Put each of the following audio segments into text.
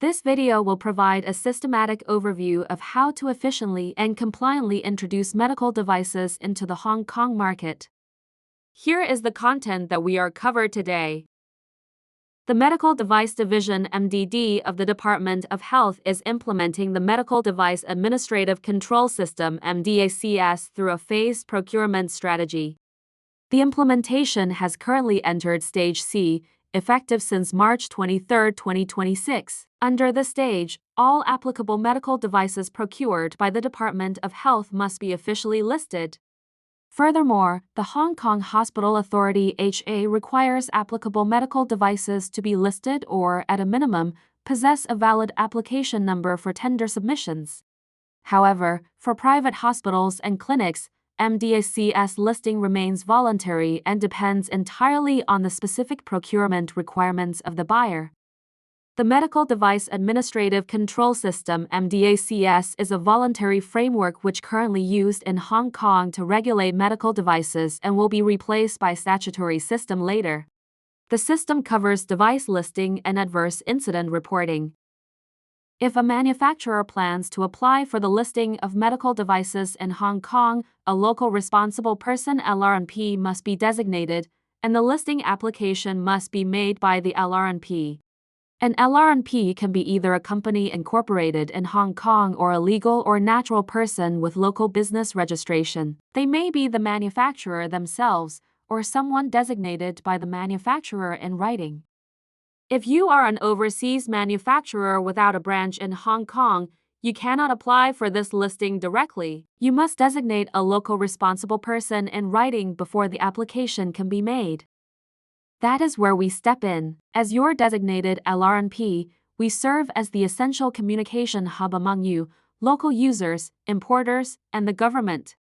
This video will provide a systematic overview of how to efficiently and compliantly introduce medical devices into the Hong Kong market. Here is the content that we are covered today. The Medical Device Division (MDD) of the Department of Health is implementing the Medical Device Administrative Control System (MDACS) through a phased procurement strategy. The implementation has currently entered Stage C, effective since March 23, 2026. Under this stage, all applicable medical devices procured by the Department of Health must be officially listed. Furthermore, the Hong Kong Hospital Authority HA requires applicable medical devices to be listed or, at a minimum, possess a valid application number for tender submissions. However, for private hospitals and clinics, MDACS listing remains voluntary and depends entirely on the specific procurement requirements of the buyer. The Medical Device Administrative Control System (MDACS) is a voluntary framework which currently used in Hong Kong to regulate medical devices and will be replaced by statutory system later. The system covers device listing and adverse incident reporting. If a manufacturer plans to apply for the listing of medical devices in Hong Kong, a local responsible person (LRNP) must be designated, and the listing application must be made by the LRNP. An LRNP can be either a company incorporated in Hong Kong or a legal or natural person with local business registration. They may be the manufacturer themselves or someone designated by the manufacturer in writing. If you are an overseas manufacturer without a branch in Hong Kong, you cannot apply for this listing directly. You must designate a local responsible person in writing before the application can be made. That is where we step in. As your designated LRNP, we serve as the essential communication hub among you, local users, importers, and the government.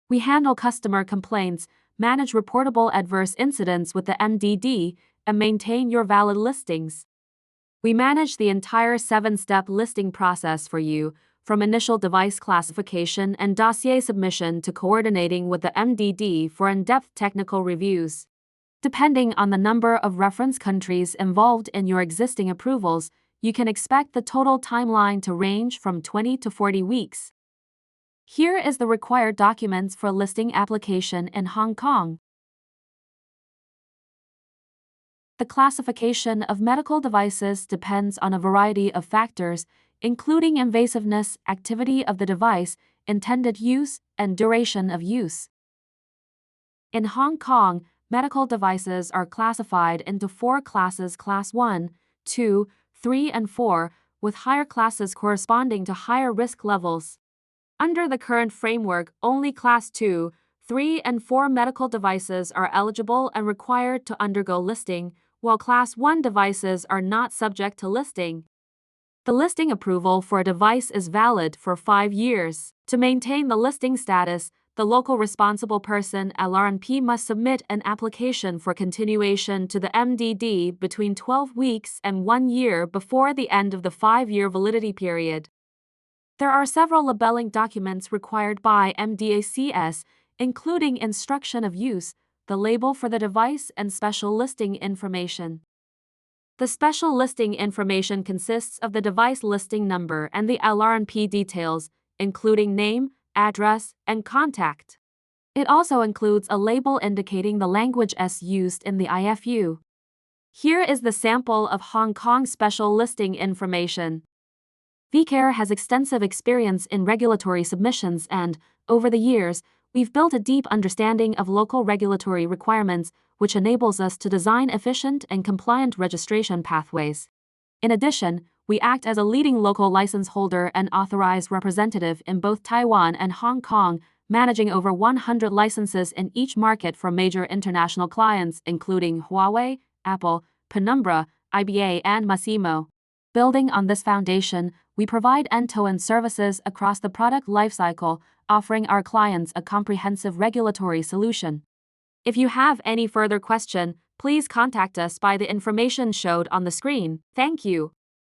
We handle customer complaints, manage reportable adverse incidents with the MDD, and maintain your valid listings. We manage the entire 7-step listing process for you, from initial device classification and dossier submission to coordinating with the MDD for in-depth technical reviews. Depending on the number of reference countries involved in your existing approvals, you can expect the total timeline to range from 20 to 40 weeks. Here is the required documents for listing application in Hong Kong. The classification of medical devices depends on a variety of factors, including invasiveness, activity of the device, intended use, and duration of use. In Hong Kong, medical devices are classified into 4 classes: Class 1, 2, 3, and 4, with higher classes corresponding to higher risk levels. Under the current framework, only Class 2, 3, and 4 medical devices are eligible and required to undergo listing, while Class 1 devices are not subject to listing. The listing approval for a device is valid for 5 years. To maintain the listing status, the local responsible person (LRNP) must submit an application for continuation to the MDD between 12 weeks and 1 year before the end of the 5-year validity period. There are several labeling documents required by MDACS, including instruction of use, the label for the device, and special listing information. The special listing information consists of the device listing number and the LRNP details, including name, address, and contact. It also includes a label indicating the language used in the IFU. Here is the sample of Hong Kong special listing information. VCare has extensive experience in regulatory submissions and, over the years, we've built a deep understanding of local regulatory requirements, which enables us to design efficient and compliant registration pathways. In addition, we act as a leading local license holder and authorized representative in both Taiwan and Hong Kong, managing over 100 licenses in each market for major international clients including Huawei, Apple, Penumbra, IBA, and Massimo. Building on this foundation, we provide end-to-end services across the product lifecycle, offering our clients a comprehensive regulatory solution. If you have any further question, please contact us by the information showed on the screen. Thank you.